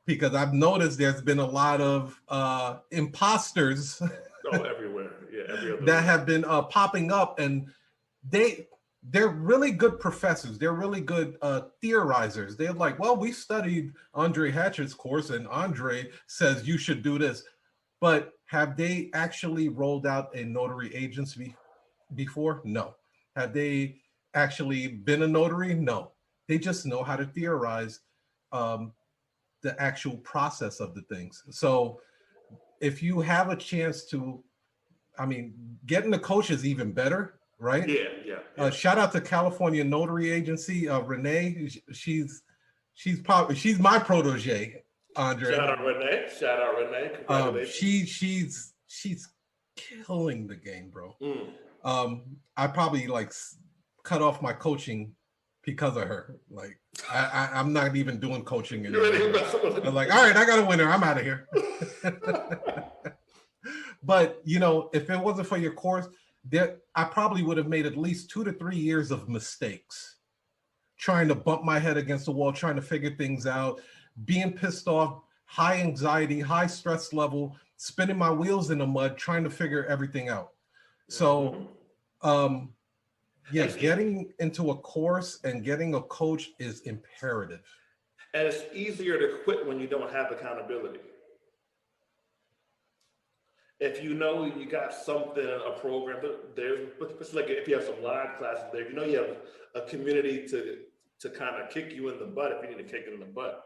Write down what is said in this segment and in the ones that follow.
because I've noticed there's been a lot of imposters Oh, everywhere. Yeah, every other that week. have been popping up, and they're really good professors. They're really good theorizers. They're like, well, we studied Andre Hatchett's course, and Andre says you should do this. But have they actually rolled out a notary agency before? No. Have they actually been a notary? No. They just know how to theorize um, the actual process of the things. So if you have a chance to, I mean, getting the coach is even better, right? Yeah, yeah, yeah. Shout out to California Notary Agency, Renee. She's my protege, Andre. Shout out Renee. Shout out Renee. Congratulations. She's killing the game, bro. Mm. I probably like cut off my coaching because of her. Like I'm not even doing coaching anymore. I'm like, all right, I got a winner. I'm out of here. But you know, if it wasn't for your course, I probably would have made at least 2 to 3 years of mistakes, trying to bump my head against the wall, trying to figure things out, being pissed off, high anxiety, high stress level, spinning my wheels in the mud, trying to figure everything out. So, yeah, getting into a course and getting a coach is imperative. And it's easier to quit when you don't have accountability. If you know you got something, a program, there's, it's like if you have some live classes there, you know you have a community to kind of kick you in the butt if you need to kick it in the butt.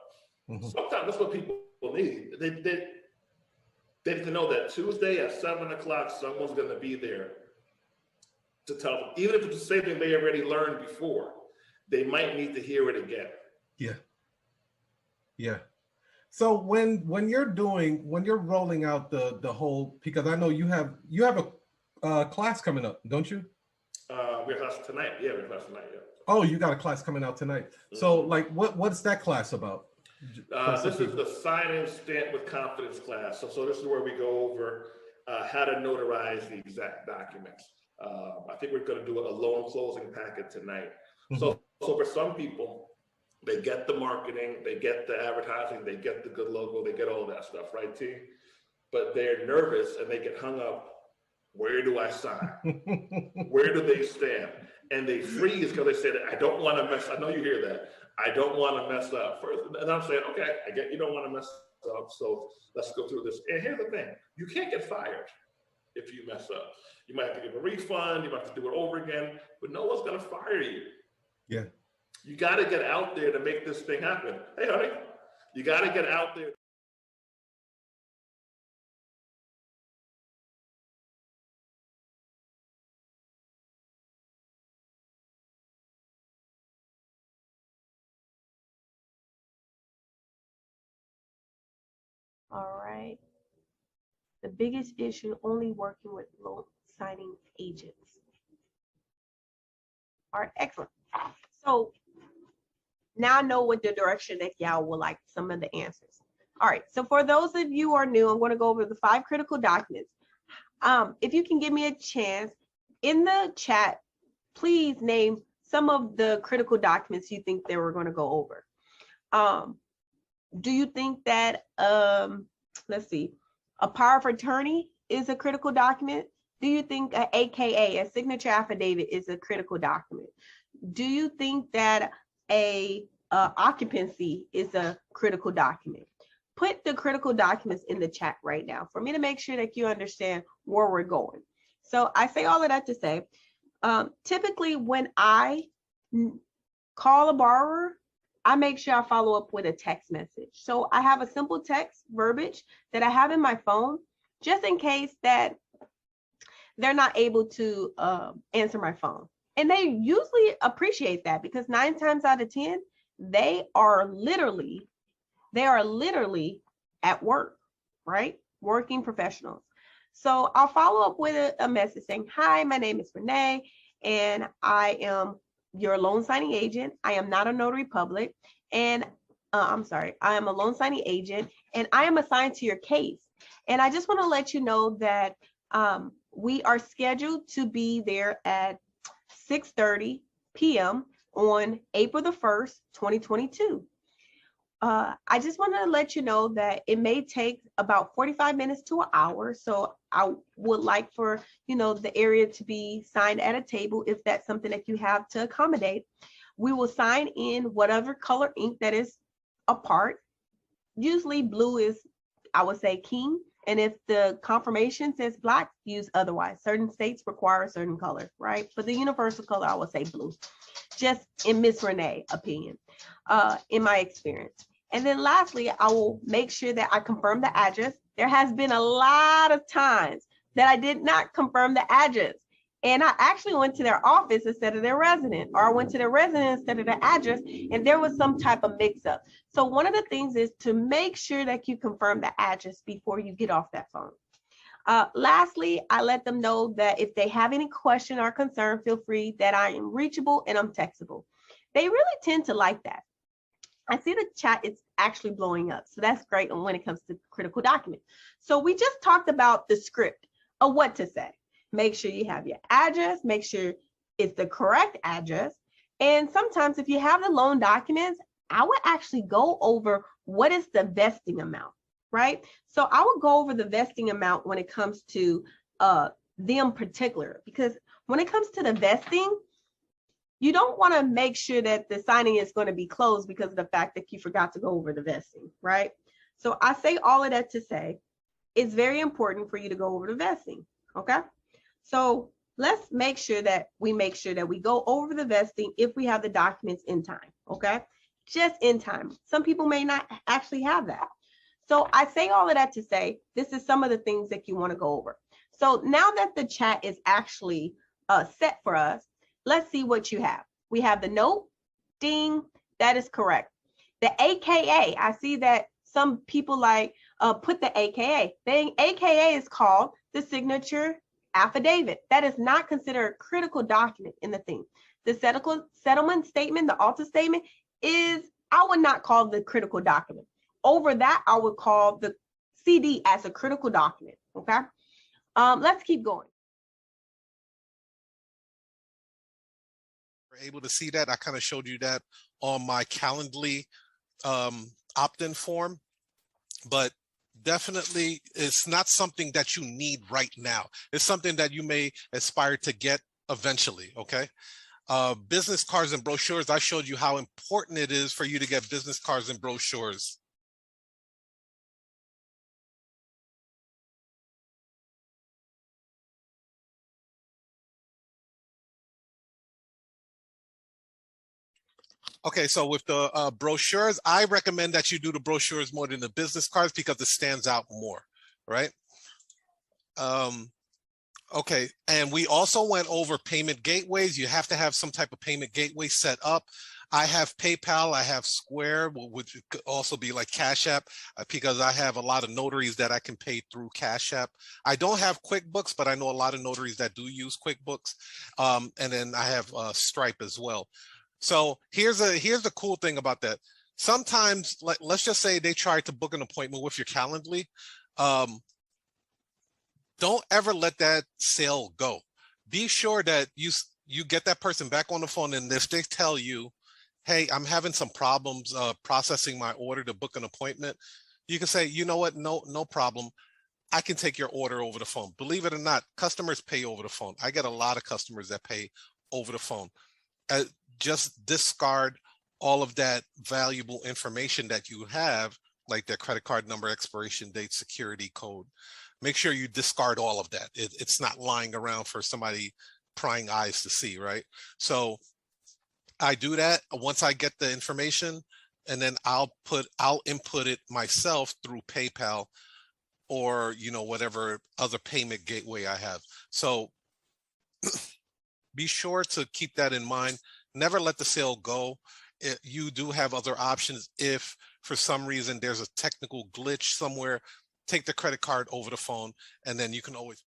Mm-hmm. Sometimes that's what people need. They need to know that Tuesday at 7 o'clock, someone's going to be there to tell them, even if it's the same thing they already learned before, they might need to hear it again. Yeah. Yeah. So when you're rolling out the whole, because I know you have a class coming up, don't you? We have class tonight. Yeah, we have class tonight. Yeah. Oh, you got a class coming out tonight. Mm-hmm. So like, what's that class about? This is the sign and stamp with confidence class. So this is where we go over how to notarize the exact documents. I think we're going to do a loan closing packet tonight. Mm-hmm. So for some people, they get the marketing, they get the advertising, they get the good logo, they get all that stuff, right, T? But they're nervous and they get hung up. Where do I sign? Where do they stamp? And they freeze because they say that I don't want to mess. I know you hear that. I don't want to mess up first. And I'm saying, okay, I get you don't want to mess up. So let's go through this. And here's the thing. You can't get fired if you mess up. You might have to give a refund. You might have to do it over again, but no one's going to fire you. Yeah. You got to get out there to make this thing happen. Hey, honey, you got to get out there. All right. The biggest issue, only working with loan signing agents. All right, excellent. So now I know what the direction that y'all would like some of the answers. All right, so for those of you who are new, I'm going to go over the 5 critical documents. If you can give me a chance in the chat, please name some of the critical documents you think they were going to go over. Do you think that, let's see, a power of attorney is a critical document? Do you think an AKA, a signature affidavit, is a critical document? Do you think that a occupancy is a critical document? Put the critical documents in the chat right now for me to make sure that you understand where we're going. So I say all of that to say, typically when I call a borrower, I make sure I follow up with a text message. So I have a simple text verbiage that I have in my phone, just in case that they're not able to answer my phone. And they usually appreciate that because 9 times out of 10, they are literally at work, right? Working professionals. So I'll follow up with a message saying, hi, my name is Renee, and I am your loan signing agent. I am not a notary public, and I am a loan signing agent, and I am assigned to your case. And I just want to let you know that we are scheduled to be there at 6:30 p.m. on April the 1st, 2022. I just wanted to let you know that it may take about 45 minutes to an hour. So I would like for, the area to be signed at a table if that's something that you have to accommodate. We will sign in whatever color ink that is a part. Usually blue is, I would say, king. And if the confirmation says black, use otherwise. Certain states require a certain color, right? But the universal color, I would say blue, just in Miss Renee opinion, in my experience. And then lastly, I will make sure that I confirm the address. There has been a lot of times that I did not confirm the address. And I actually went to their office instead of their resident, or I went to their resident instead of the address, and there was some type of mix up. So one of the things is to make sure that you confirm the address before you get off that phone. Lastly, I let them know that if they have any question or concern, feel free, that I am reachable and I'm textable. They really tend to like that. I see the chat is actually blowing up. So that's great when it comes to critical documents. So we just talked about the script of what to say. Make sure you have your address, make sure it's the correct address. And sometimes if you have the loan documents, I would actually go over what is the vesting amount, right? So I would go over the vesting amount when it comes to them particular, because when it comes to the vesting, you don't want to make sure that the signing is going to be closed because of the fact that you forgot to go over the vesting, right? So I say all of that to say it's very important for you to go over the vesting, okay? So let's make sure that we go over the vesting if we have the documents in time, okay? Just in time. Some people may not actually have that. So I say all of that to say this is some of the things that you want to go over. So now that the chat is actually set for us, let's see what you have. We have the note, ding, that is correct. The AKA, I see that some people put the AKA. The AKA is called the signature affidavit. That is not considered a critical document in the thing. The settlement statement, the alter statement is, I would not call the critical document. Over that, I would call the CD as a critical document, okay? Let's keep going. Able to see that. I kind of showed you that on my Calendly opt-in form, but definitely it's not something that you need right now. It's something that you may aspire to get eventually, okay? Business cards and brochures, I showed you how important it is for you to get business cards and brochures. Okay, so with the brochures, I recommend that you do the brochures more than the business cards because it stands out more, right? Okay, and we also went over payment gateways. You have to have some type of payment gateway set up. I have PayPal, I have Square, which could also be like Cash App, because I have a lot of notaries that I can pay through Cash App. I don't have QuickBooks, but I know a lot of notaries that do use QuickBooks. And then I have Stripe as well. So here's the cool thing about that. Sometimes, let's just say they try to book an appointment with your Calendly. Don't ever let that sale go. Be sure that you get that person back on the phone, and if they tell you, hey, I'm having some problems processing my order to book an appointment, you can say, you know what, no problem. I can take your order over the phone. Believe it or not, customers pay over the phone. I get a lot of customers that pay over the phone. Just discard all of that valuable information that you have, like their credit card number, expiration date, security code. Make sure you discard all of that. It's not lying around for somebody prying eyes to see, right? So I do that once I get the information, and then I'll input it myself through PayPal or whatever other payment gateway I have. So be sure to keep that in mind. Never let the sale go. You do have other options. If for some reason there's a technical glitch somewhere, take the credit card over the phone, and then you can always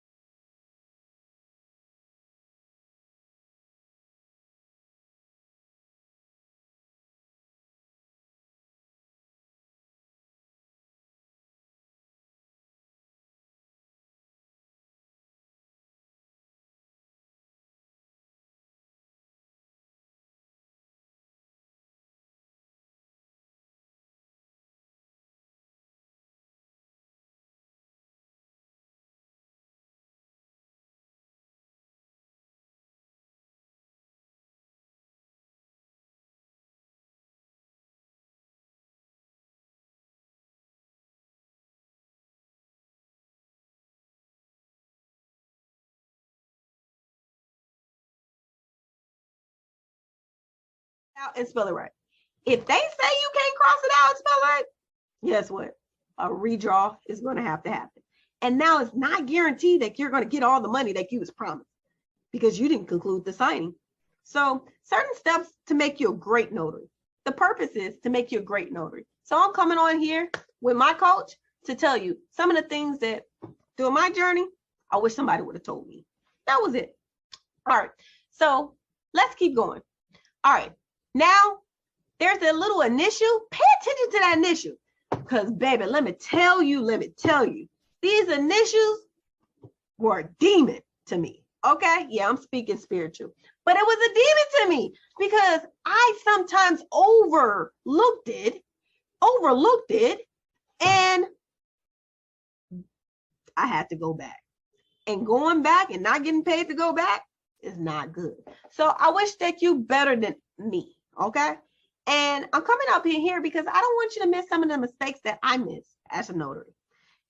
out and spell it right. If they say you can't cross it out and spell it right, guess what? A redraw is going to happen. And now it's not guaranteed that you're going to get all the money that you was promised because you didn't conclude the signing. So certain steps to make you a great notary. The purpose is to make you a great notary. So I'm coming on here with my coach to tell you some of the things that during my journey, I wish somebody would have told me. That was it. All right. So let's keep going. All right. Now there's a little initial. Pay attention to that initial. Because, baby, let me tell you, these initials were a demon to me. Okay? Yeah, I'm speaking spiritual. But it was a demon to me because I sometimes overlooked it, and I had to go back. And going back and not getting paid to go back is not good. So I wish that you better than me. Okay? And I'm coming up in here because I don't want you to miss some of the mistakes that I missed as a notary.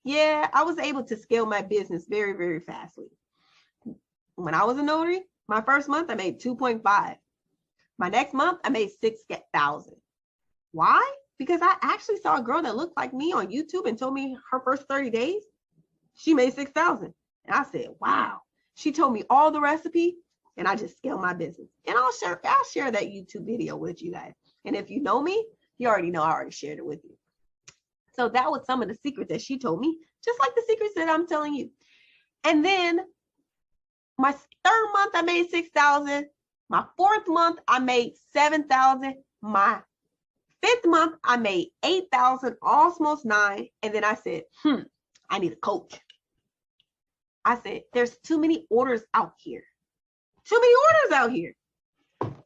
Yeah, I was able to scale my business very, very fastly. When I was a notary, my first month, I made 2.5. My next month, I made 6,000. Why? Because I actually saw a girl that looked like me on YouTube and told me her first 30 days, she made 6,000. And I said, wow. She told me all the recipe and I just scaled my business. And I'll share that YouTube video with you guys. And if you know me, you already know I already shared it with you. So that was some of the secrets that she told me, just like the secrets that I'm telling you. And then my third month, I made 6,000. My fourth month, I made 7,000. My fifth month, I made 8,000, almost 9. And then I said, I need a coach. I said, there's too many orders out here.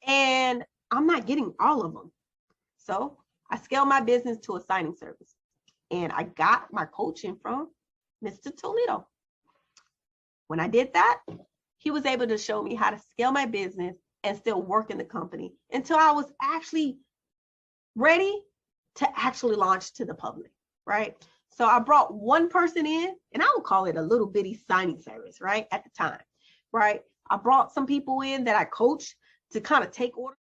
And I'm not getting all of them. So I scaled my business to a signing service. And I got my coaching from Mr. Toledo. When I did that, he was able to show me how to scale my business and still work in the company until I was actually ready to actually launch to the public, right? So I brought one person in, and I would call it a little bitty signing service, right? At the time, right? I brought some people in that I coached to kind of take orders.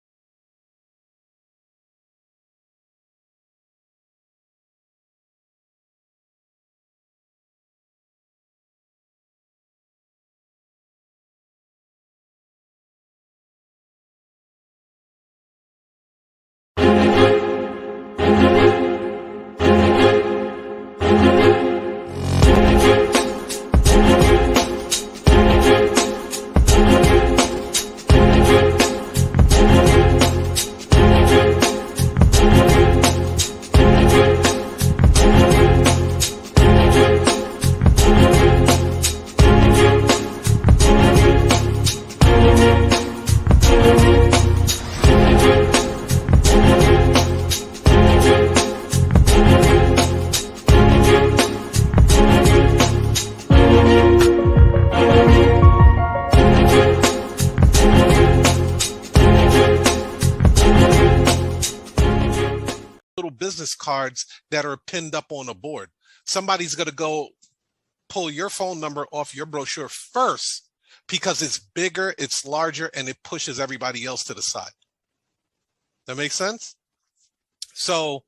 business cards that are pinned up on a board. Somebody's going to go pull your phone number off your brochure first because it's bigger, it's larger, and it pushes everybody else to the side. That makes sense? So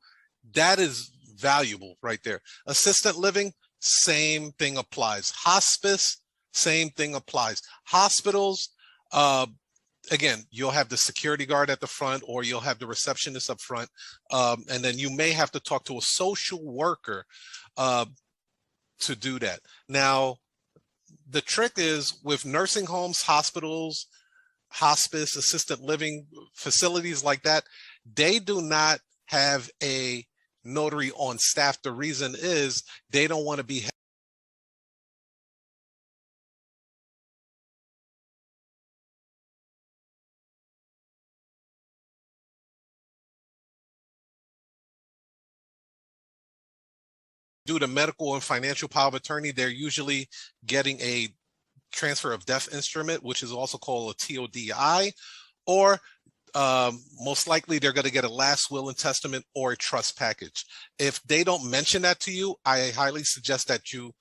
that is valuable right there. Assisted living, same thing applies. Hospice, same thing applies. Hospitals, again, you'll have the security guard at the front, or you'll have the receptionist up front, and then you may have to talk to a social worker to do that. Now, the trick is with nursing homes, hospitals, hospice, assisted living facilities like that, they do not have a notary on staff. The reason is they don't want to be due to medical and financial power of attorney. They're usually getting a transfer of death instrument, which is also called a TODI, or most likely they're going to get a last will and testament or a trust package. If they don't mention that to you, I highly suggest that you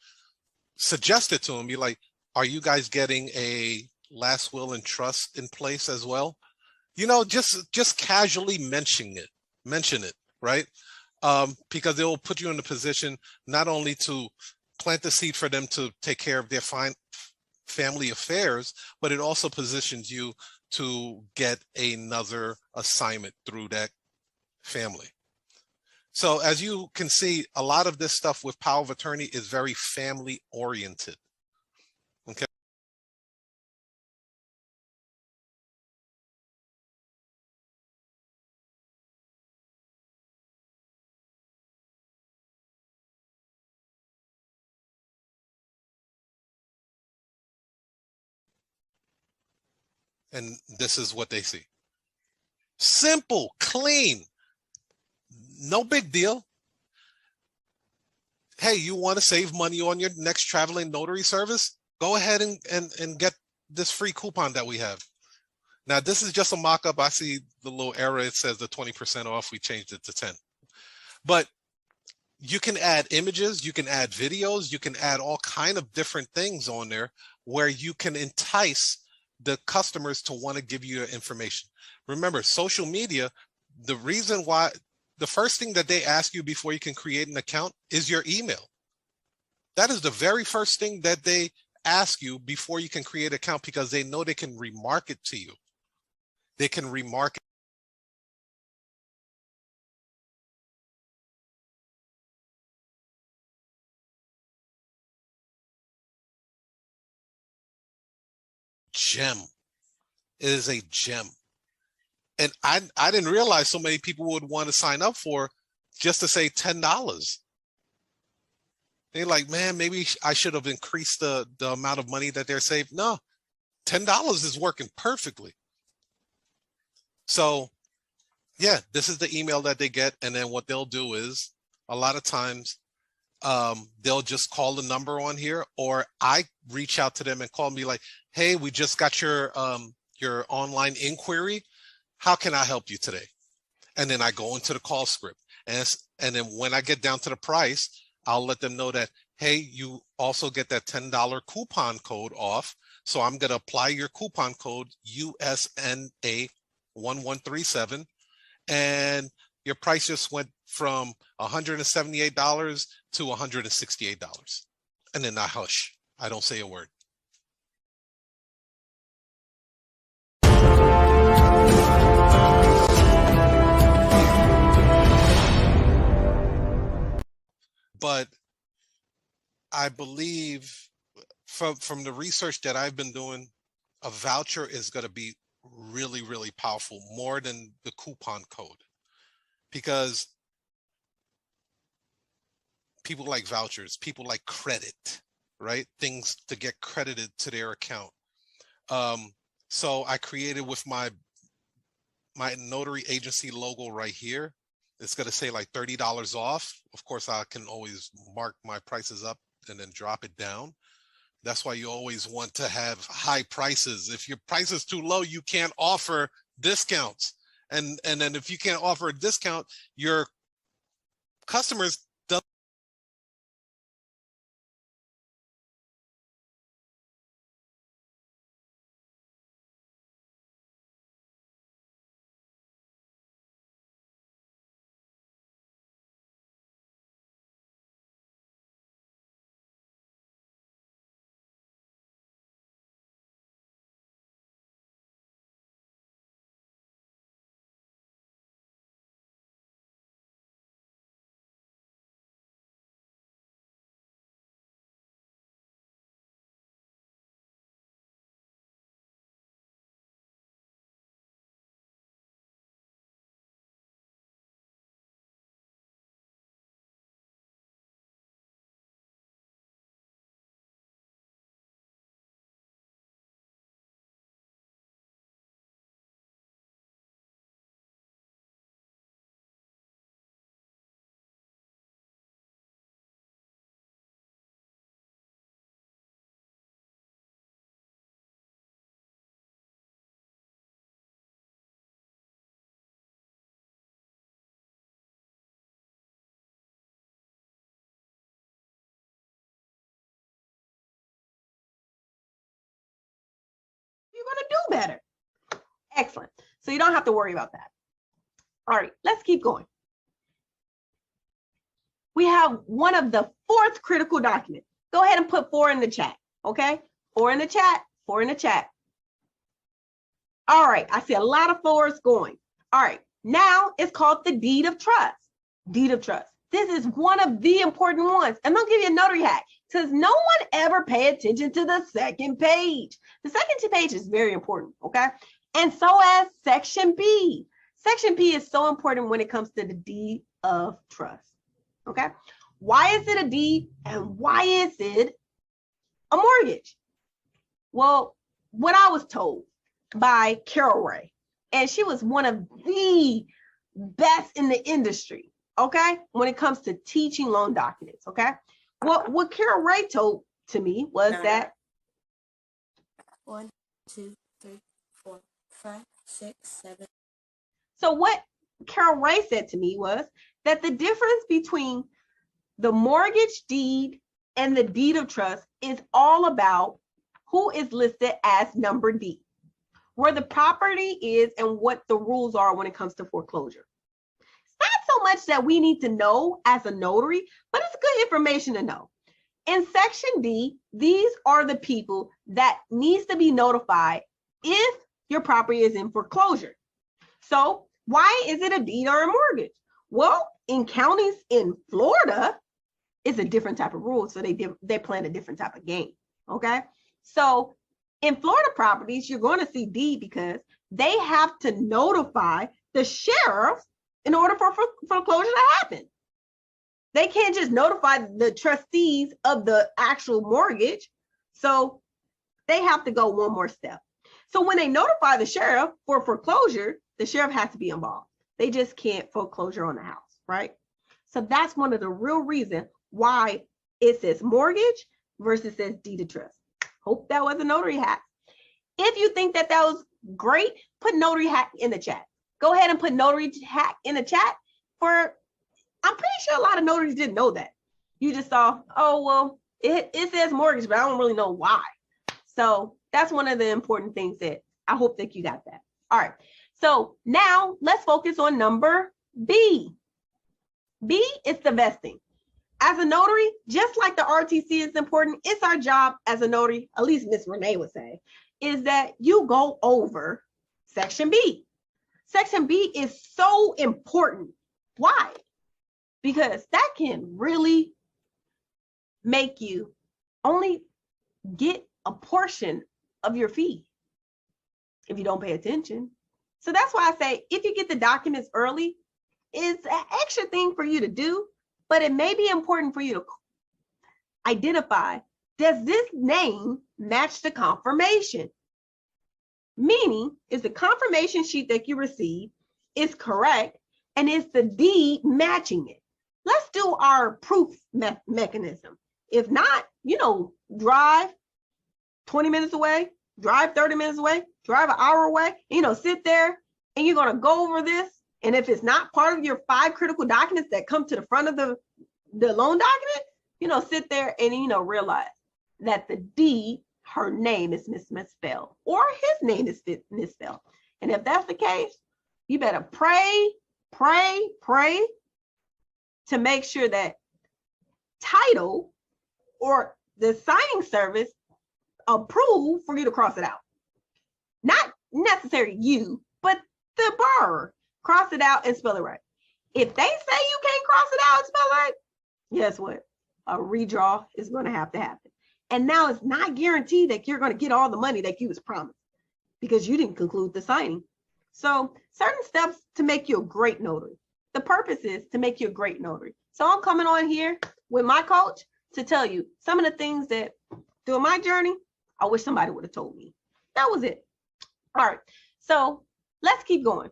suggest it to them. Be like, are you guys getting a last will and trust in place as well? You know, just casually mention it, right? Because it will put you in a position not only to plant the seed for them to take care of their family affairs, but it also positions you to get another assignment through that family. So as you can see, a lot of this stuff with power of attorney is very family oriented. Okay. And this is what they see. Simple, clean, no big deal. Hey, you want to save money on your next traveling notary service? Go ahead and get this free coupon that we have. Now, this is just a mock-up. I see the little error. It says the 20% off. We changed it to 10. But you can add images, you can add videos, you can add all kind of different things on there where you can entice the customers to want to give you your information. Remember, social media, the reason why, the first thing that they ask you before you can create an account is your email. That is the very first thing that they ask you before you can create an account, because they know they can remarket to you. They can remarket. Gem. It is a gem. And I didn't realize so many people would want to sign up for just to say $10. They're like, man, maybe I should have increased the amount of money that they're saving. No, $10 is working perfectly. So yeah, this is the email that they get. And then what they'll do is a lot of times they'll just call the number on here, or I reach out to them and call and be like, hey, we just got your online inquiry. How can I help you today? And then I go into the call script. And then when I get down to the price, I'll let them know that, hey, you also get that $10 coupon code off. So I'm going to apply your coupon code USNA 1137. And your price just went from $178 to $168. And then I hush. I don't say a word. But I believe from the research that I've been doing, a voucher is going to be really, really powerful, more than the coupon code, because people like vouchers, people like credit, right? Things to get credited to their account. So I created with my notary agency logo right here. It's going to say like $30 off. Of course, I can always mark my prices up and then drop it down. That's why you always want to have high prices. If your price is too low, you can't offer discounts. And then if you can't offer a discount, your customers don't. You're going to do better. Excellent. So you don't have to worry about that. All right, let's keep going. We have one of the fourth critical documents. Go ahead and put 4 in the chat, okay? 4 in the chat, 4 in the chat. All right, I see a lot of 4s going. All right, now it's called the deed of trust. Deed of trust. This is one of the important ones. And I'll give you a notary hack. Says no one ever pay attention to the second page. The second page is very important, okay? And so as section B. Section B is so important when it comes to the deed of trust, okay? Why is it a deed and why is it a mortgage? Well, what I was told by Carol Ray, and she was one of the best in the industry, okay, when it comes to teaching loan documents, okay? What Carol Ray told to me was that 1, 2, 3, 4, 5, 6, 7. So what Carol Ray said to me was that the difference between the mortgage deed and the deed of trust is all about who is listed as number D, where the property is and what the rules are when it comes to foreclosure. It's not so much that we need to know as a notary, but it's good information to know. In section D, these are the people that needs to be notified if your property is in foreclosure. So why is it a deed or a mortgage? Well, in counties in Florida, it's a different type of rule. So they play a different type of game, okay? So in Florida properties, you're going to see deed because they have to notify the sheriff in order for foreclosure to happen. They can't just notify the trustees of the actual mortgage. So they have to go one more step. So when they notify the sheriff for foreclosure, the sheriff has to be involved. They just can't foreclosure on the house, right? So that's one of the real reasons why it says mortgage versus says deed of trust. Hope that was a notary hack. If you think that was great, put notary hack in the chat. Go ahead and put notary hack in the chat. I'm pretty sure a lot of notaries didn't know that. You just saw, oh, well, it says mortgage, but I don't really know why. So that's one of the important things that I hope that you got that. All right. So now let's focus on number B. B is the vesting. As a notary, just like the RTC is important, it's our job as a notary, at least Miss Renee would say, is that you go over section B. Section B is so important. Why? Because that can really make you only get a portion of your fee if you don't pay attention. So that's why I say if you get the documents early, it's an extra thing for you to do, but it may be important for you to identify, does this name match the confirmation? Meaning, is the confirmation sheet that you receive is correct and is the deed matching it? Let's do our proof mechanism. If not, drive 20 minutes away, drive 30 minutes away, drive an hour away, sit there and you're going to go over this. And if it's not part of your 5 critical documents that come to the front of the loan document, sit there and, realize that the deed, her name is misspelled or his name is misspelled. And if that's the case, you better pray to make sure that title or the signing service approve for you to cross it out. Not necessarily you, but the borrower. Cross it out and spell it right. If they say you can't cross it out and spell it right, guess what? A redraw is going to have to happen. And now it's not guaranteed that you're going to get all the money that you was promised because you didn't conclude the signing. So certain steps to make you a great notary. The purpose is to make you a great notary. So I'm coming on here with my coach to tell you some of the things that during my journey, I wish somebody would have told me. That was it. All right. So let's keep going.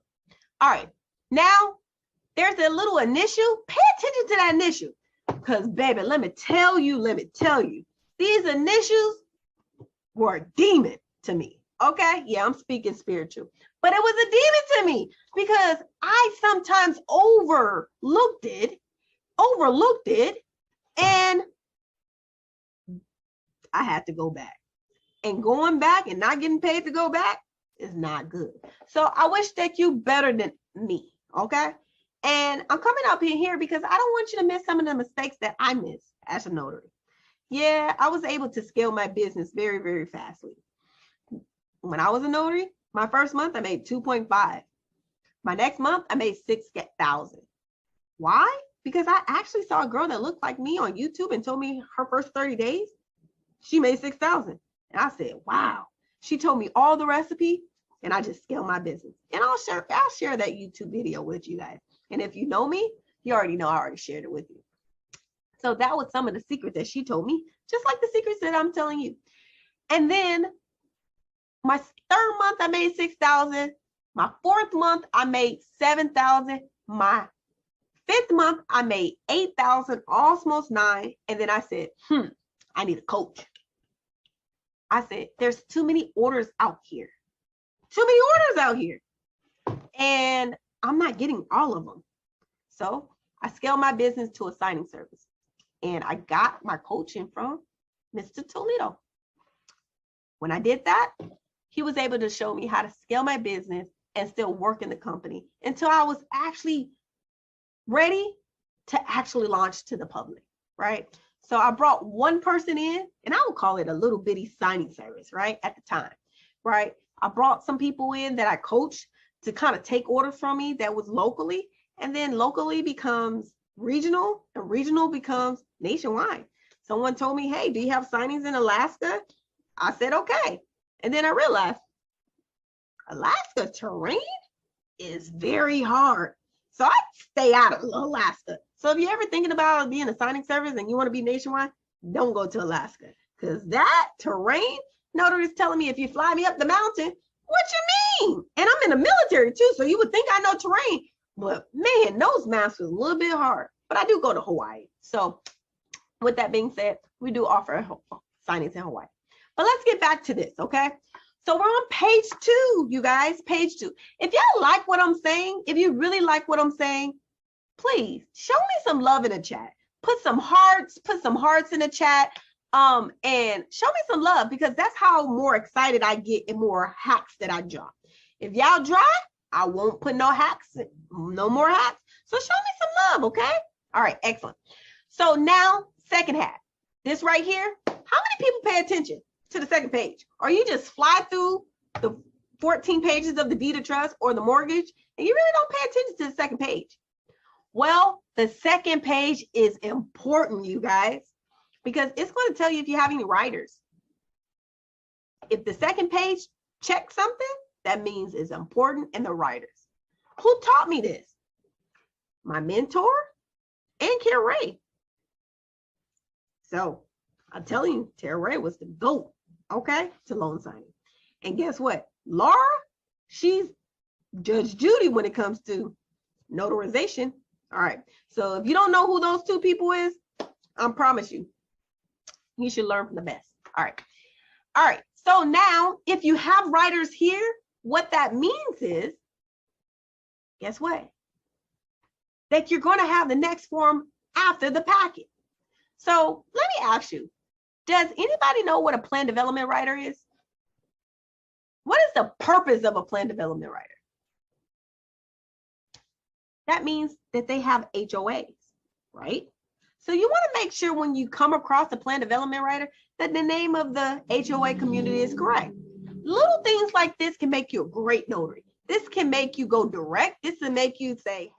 All right. Now there's a little initial. Pay attention to that initial because, baby, let me tell you, these initials were a demon to me. Okay. Yeah, I'm speaking spiritual, but it was a demon to me because I sometimes overlooked it, and I had to go back. And going back and not getting paid to go back is not good. So I wish that you better than me, okay? And I'm coming up in here because I don't want you to miss some of the mistakes that I missed as a notary. Yeah, I was able to scale my business very, very fastly. When I was a notary, my first month I made 2.5. My next month I made 6,000. Why? Because I actually saw a girl that looked like me on YouTube and told me her first 30 days, she made 6,000. And I said, wow. She told me all the recipe and I just scaled my business. And I'll share that YouTube video with you guys. And if you know me, you already know I already shared it with you. So that was some of the secrets that she told me, just like the secrets that I'm telling you. And then my third month, I made 6,000. My fourth month, I made 7,000. My fifth month, I made 8,000, almost 9. And then I said, I need a coach. I said, there's too many orders out here. Too many orders out here. And I'm not getting all of them. So I scaled my business to a signing service. And I got my coaching from Mr. Toledo. When I did that, he was able to show me how to scale my business and still work in the company until I was actually ready to actually launch to the public, right? So I brought one person in, and I would call it a little bitty signing service, right? At the time, right? I brought some people in that I coached to kind of take orders from me that was locally, and then locally becomes regional, and regional becomes nationwide. Someone told me, hey, do you have signings in Alaska? I said, okay. And then I realized Alaska terrain is very hard. So I stay out of Alaska. So if you're ever thinking about being a signing service and you want to be nationwide, don't go to Alaska, because that terrain, Notary's telling me if you fly me up the mountain, what you mean? And I'm in the military too, so you would think I know terrain. But man, those maps was a little bit hard. But I do go to Hawaii. So with that being said, we do offer signings in Hawaii. But let's get back to this, okay? So we're on page 2, you guys, page 2. If y'all like what I'm saying, if you really like what I'm saying, please show me some love in the chat. Put some hearts in the chat, and show me some love, because that's how more excited I get and more hacks that I drop. If y'all dry, I won't put no hacks, no more hacks. So show me some love, okay? All right, excellent. So now, second hack. This right here, how many people pay attention to the second page? Or you just fly through the 14 pages of the deed of trust or the mortgage, and you really don't pay attention to the second page? Well, the second page is important, you guys, because it's going to tell you if you have any writers. If the second page checks something, that means it's important in the writers. Who taught me this? My mentor and Kara Ray. So I'm telling you, Tara Ray was the GOAT, okay, to loan signing. And guess what? Laura, she's Judge Judy when it comes to notarization. All right. So if you don't know who those two people is, I promise you, you should learn from the best. All right. All right. So now, if you have writers here, what that means is, guess what? That you're going to have the next form after the packet. So let me ask you, does anybody know what a plan development writer is? What is the purpose of a plan development writer? That means that they have HOAs, right? So you want to make sure when you come across a plan development writer that the name of the HOA community is correct. Little things like this can make you a great notary. This can make you go direct. This will make you say,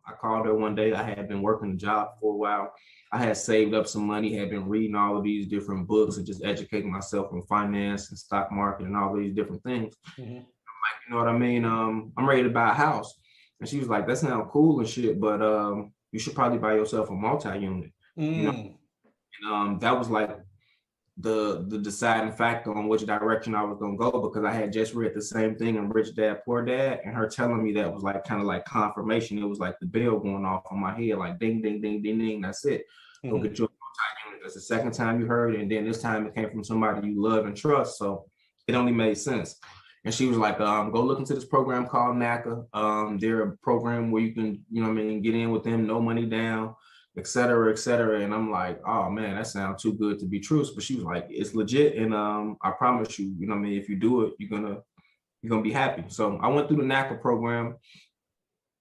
I called her one day. I had been working the job for a while. I had saved up some money, had been reading all of these different books and just educating myself on finance and stock market and all these different things. I'm like, you know what I mean? I'm ready to buy a house. And she was like, that sounds cool and shit, but you should probably buy yourself a multi-unit. You know? And that was like the deciding factor on which direction I was gonna go, because I had just read the same thing in Rich Dad Poor Dad, and her telling me that was like kind of like confirmation. It was like the bell going off on my head, like ding, ding, ding, ding, ding. That's it. Go get your multi-unit. That's the second time you heard it, and then this time it came from somebody you love and trust. So it only made sense. And she was like, go look into this program called NACA. They're a program where you can, get in with them, no money down, et cetera, et cetera. And I'm like, oh man, that sounds too good to be true. But she was like, it's legit. And I promise you, if you do it, you're gonna be happy. So I went through the NACA program,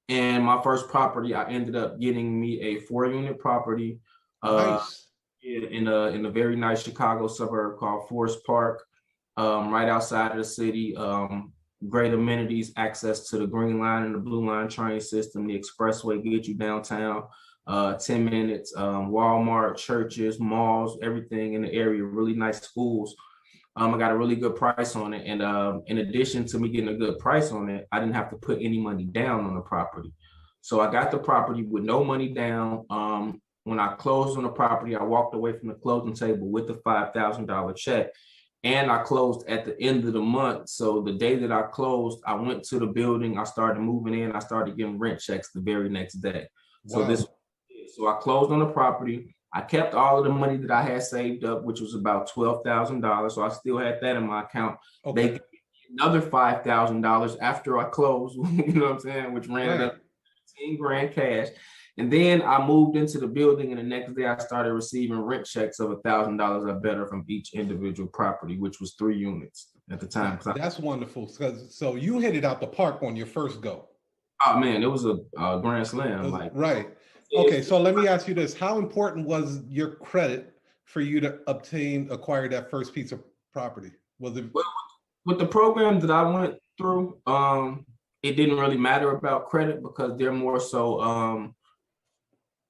and my first property, I ended up getting me a 4-unit property. Nice. In a very nice Chicago suburb called Forest Park. Right outside of the city, great amenities, access to the Green Line and the Blue Line train system, the expressway get you downtown, 10 minutes, Walmart, churches, malls, everything in the area, really nice schools. I got a really good price on it. And in addition to me getting a good price on it, I didn't have to put any money down on the property. So I got the property with no money down. When I closed on the property, I walked away from the closing table with the $5,000 check. And I closed at the end of the month. So the day that I closed, I went to the building, I started moving in, I started getting rent checks the very next day. Wow. So I closed on the property. I kept all of the money that I had saved up, which was about $12,000. So I still had that in my account. Okay. They gave me another $5,000 after I closed, you know what I'm saying, which ran up 10 grand cash. And then I moved into the building, and the next day I started receiving rent checks of $1,000 or better from each individual property, which was 3 units at the time. That's wonderful. So you hit it out the park on your first go. Oh man, it was a grand slam. Right. Okay, so let me ask you this: how important was your credit for you to acquire that first piece of property? Was it with the program that I went through? It didn't really matter about credit because they're more so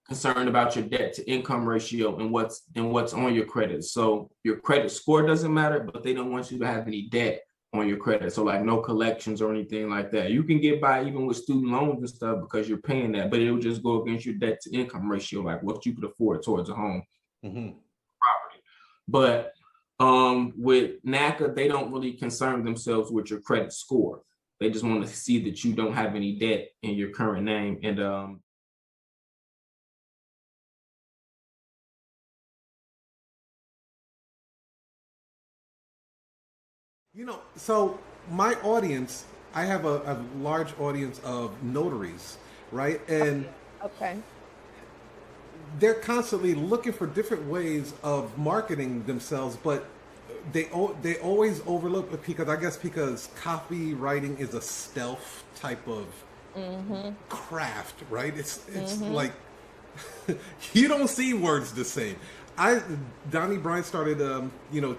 concerned about your debt to income ratio and what's on your credit. So your credit score doesn't matter, but they don't want you to have any debt on your credit. So like no collections or anything like that. You can get by even with student loans and stuff because you're paying that, but it will just go against your debt to income ratio, like what you could afford towards a home property. But with NACA, they don't really concern themselves with your credit score. They just want to see that you don't have any debt in your current name. And so my audience, I have a large audience of notaries, right? And Okay. they're constantly looking for different ways of marketing themselves, but they always overlook because copywriting is a stealth type of craft, right? It's like you don't see words the same. Donnie Bryant started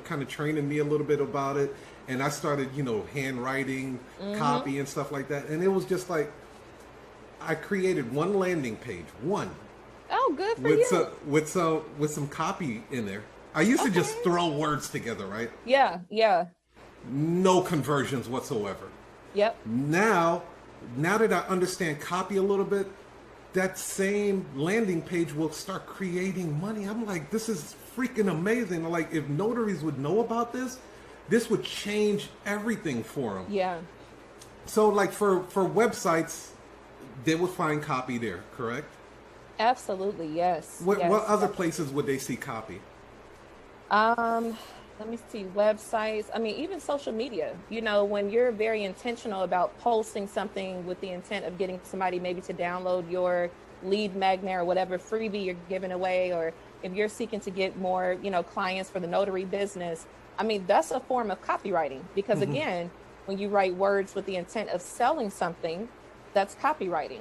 kind of training me a little bit about it, and I started handwriting copy and stuff like that, and it was just like I created one landing page, Oh, good for you. with some copy in there. I used to just throw words together, right? Yeah. No conversions whatsoever. Yep. Now that I understand copy a little bit, that same landing page will start creating money. I'm like, this is freaking amazing. Like, if notaries would know about this would change everything for them. Yeah. So, like, for websites, they would find copy there, correct? Absolutely, yes. What other places would they see copy? Let me see, websites. I mean, even social media. When you're very intentional about posting something with the intent of getting somebody maybe to download your lead magnet or whatever freebie you're giving away, or if you're seeking to get more, clients for the notary business, I mean, that's a form of copywriting because again, when you write words with the intent of selling something, that's copywriting.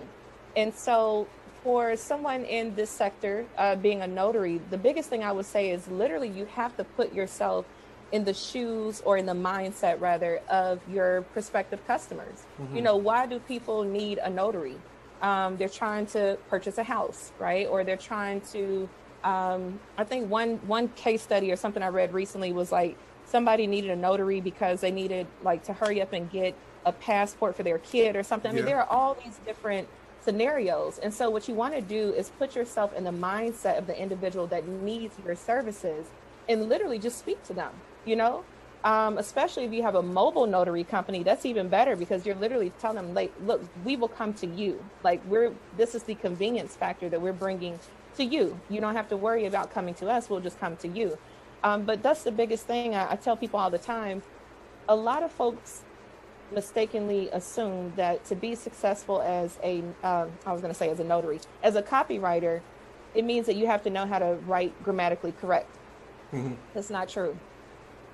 And so for someone in this sector, being a notary, the biggest thing I would say is literally you have to put yourself in the shoes or in the mindset rather of your prospective customers. Why do people need a notary? They're trying to purchase a house, right? Or they're trying to, I think one case study or something I read recently was like somebody needed a notary because they needed like to hurry up and get a passport for their kid or something. I mean, there are all these different scenarios. And so what you want to do is put yourself in the mindset of the individual that needs your services and literally just speak to them, especially if you have a mobile notary company, that's even better because you're literally telling them, like, look, we will come to you. Like this is the convenience factor that we're bringing to you. You don't have to worry about coming to us. We'll just come to you. But that's the biggest thing I tell people all the time. A lot of folks mistakenly assume that to be successful as a, I was going to say as a notary, as a copywriter, it means that you have to know how to write grammatically correct. That's not true.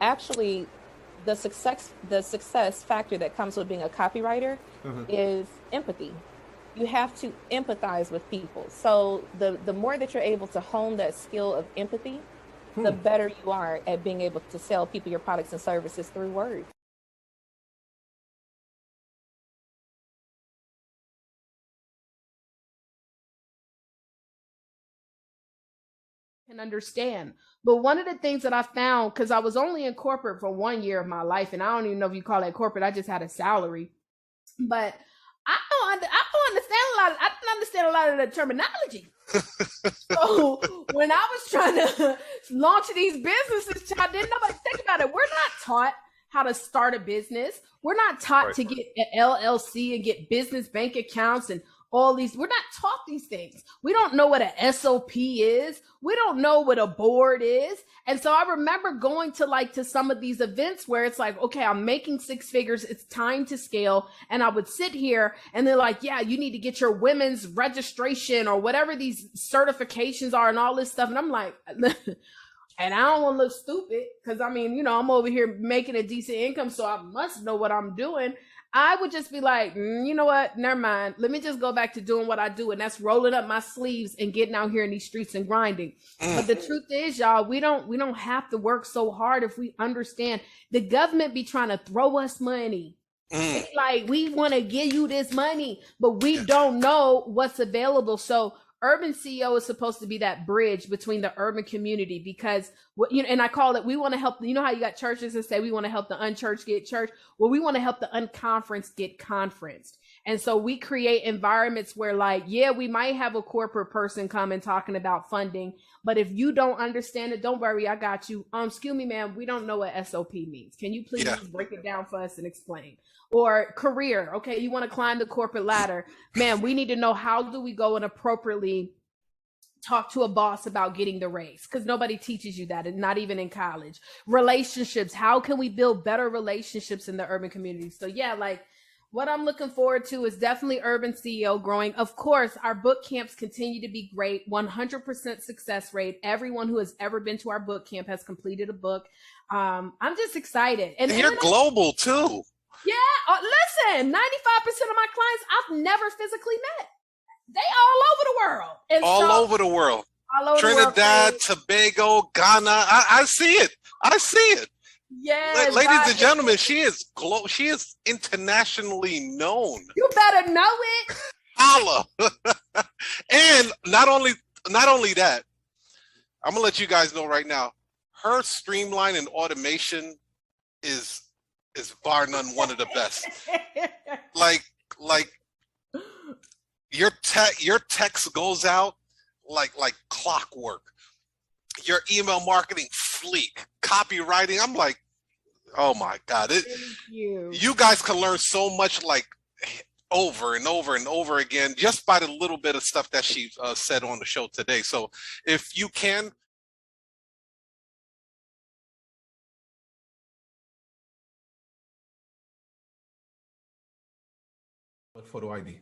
Actually, the success factor that comes with being a copywriter is empathy. You have to empathize with people. So the more that you're able to hone that skill of empathy, the better you are at being able to sell people your products and services through words. Can understand. But one of the things that I found, because I was only in corporate for 1 year of my life, and I don't even know if you call that corporate, I just had a salary. But I don't understand a lot of the terminology. So when I was trying to launch these businesses, child, didn't nobody think about it. We're not taught how to start a business. We're not taught to get an LLC and get business bank accounts and all these. We're not taught these things. We don't know what an SOP is. We don't know what a board is. And so I remember going to some of these events where it's like, okay, I'm making 6 figures. It's time to scale. And I would sit here and they're like, yeah, you need to get your women's registration or whatever these certifications are and all this stuff. And I'm like, and I don't want to look stupid because I mean, I'm over here making a decent income, so I must know what I'm doing. I would just be like, you know what? Never mind. Let me just go back to doing what I do. And that's rolling up my sleeves and getting out here in these streets and grinding. But the truth is, y'all, we don't have to work so hard if we understand the government be trying to throw us money. It's like, we want to give you this money, but we don't know what's available. So urban CEO is supposed to be that bridge between the urban community because, and I call it, we want to help, how you got churches that say we want to help the unchurched get church. Well, we want to help the unconferenced get conferenced. And so we create environments where we might have a corporate person come and talking about funding, but if you don't understand it, don't worry, I got you. Excuse me, ma'am, we don't know what SOP means. Can you please break it down for us and explain? Or career, okay, you want to climb the corporate ladder. Man, we need to know how do we go and appropriately talk to a boss about getting the raise, because nobody teaches you that, and not even in college. Relationships, how can we build better relationships in the urban community? So what I'm looking forward to is definitely Urban CEO growing. Of course, our boot camps continue to be great, 100% success rate. Everyone who has ever been to our boot camp has completed a book. I'm just excited. And you're global too. Yeah, listen, 95% of my clients I've never physically met. They all over the world. And all over the world. Trinidad, Tobago, Ghana. I see it. I see it. Yes, ladies and gentlemen, she is internationally known. You better know it. Holla. And not only that, I'm gonna let you guys know right now, her streamline and automation is bar none one of the best. like your text goes out like clockwork. Your email marketing fleek, copywriting. I'm like, oh my God. You guys can learn so much over and over and over again just by the little bit of stuff that she said on the show today. So if you can, photo ID.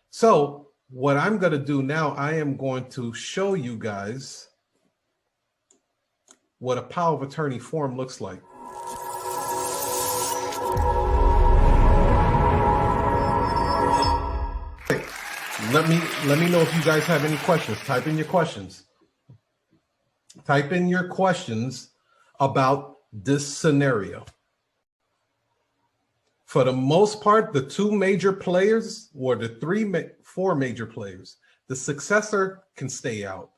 So what I'm going to do now, I am going to show you guys what a power of attorney form looks like. Let me know if you guys have any questions. Type in your questions. Type in your questions about this scenario. For the most part, the 2 major players or the 4 major players, the successor can stay out.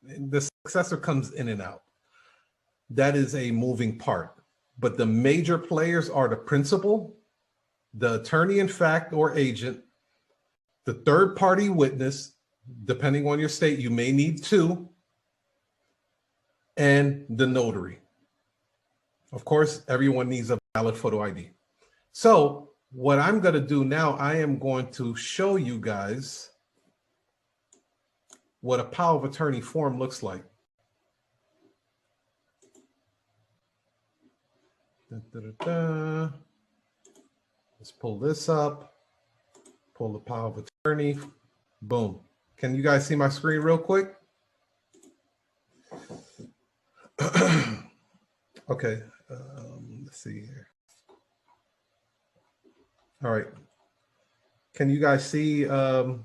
The successor comes in and out. That is a moving part. But the major players are the principal, the attorney in fact or agent, the third party witness, depending on your state, you may need 2, and the notary. Of course, everyone needs a valid photo ID. So what I'm going to do now, I am going to show you guys what a power of attorney form looks like. Let's pull this up, pull the power of attorney, boom. Can you guys see my screen real quick? Okay, let's see here. All right. Can you guys see the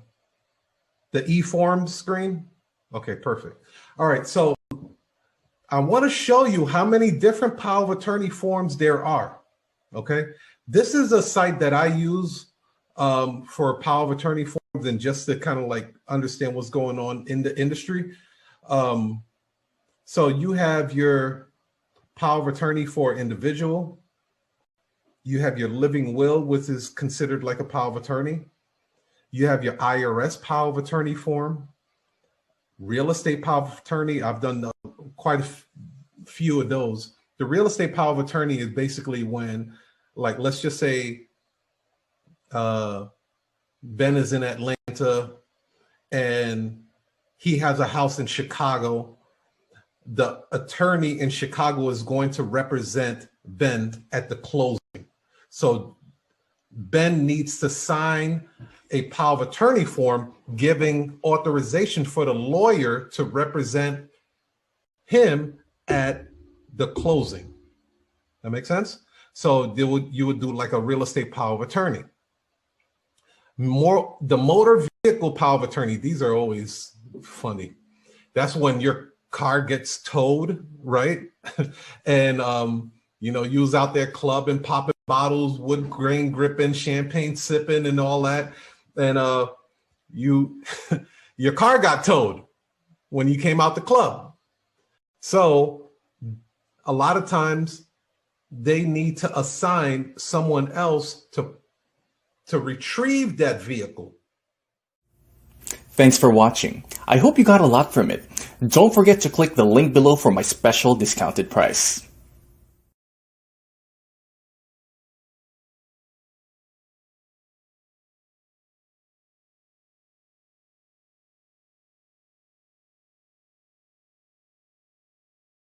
e-forms screen? Okay, perfect. All right, so I want to show you how many different power of attorney forms there are. Okay, this is a site that I use for power of attorney forms and just to kind of like understand what's going on in the industry. So you have your power of attorney for individual. You have your living will, which is considered like a power of attorney. You have your IRS power of attorney form. Real estate power of attorney, I've done quite a few of those. The real estate power of attorney is basically when, like, let's just say Ben is in Atlanta and he has a house in Chicago. The attorney in Chicago is going to represent Ben at the closing. So Ben needs to sign a power of attorney form giving authorization for the lawyer to represent him at the closing. That makes sense? So you would do like a real estate power of attorney. The motor vehicle power of attorney, these are always funny. That's when your car gets towed, right? And you was out there clubbing, popping bottles, wood grain gripping, champagne sipping, and all that. And your car got towed when you came out the club. So a lot of times they need to assign someone else to retrieve that vehicle. Thanks for watching. I hope you got a lot from it. Don't forget to click the link below for my special discounted price.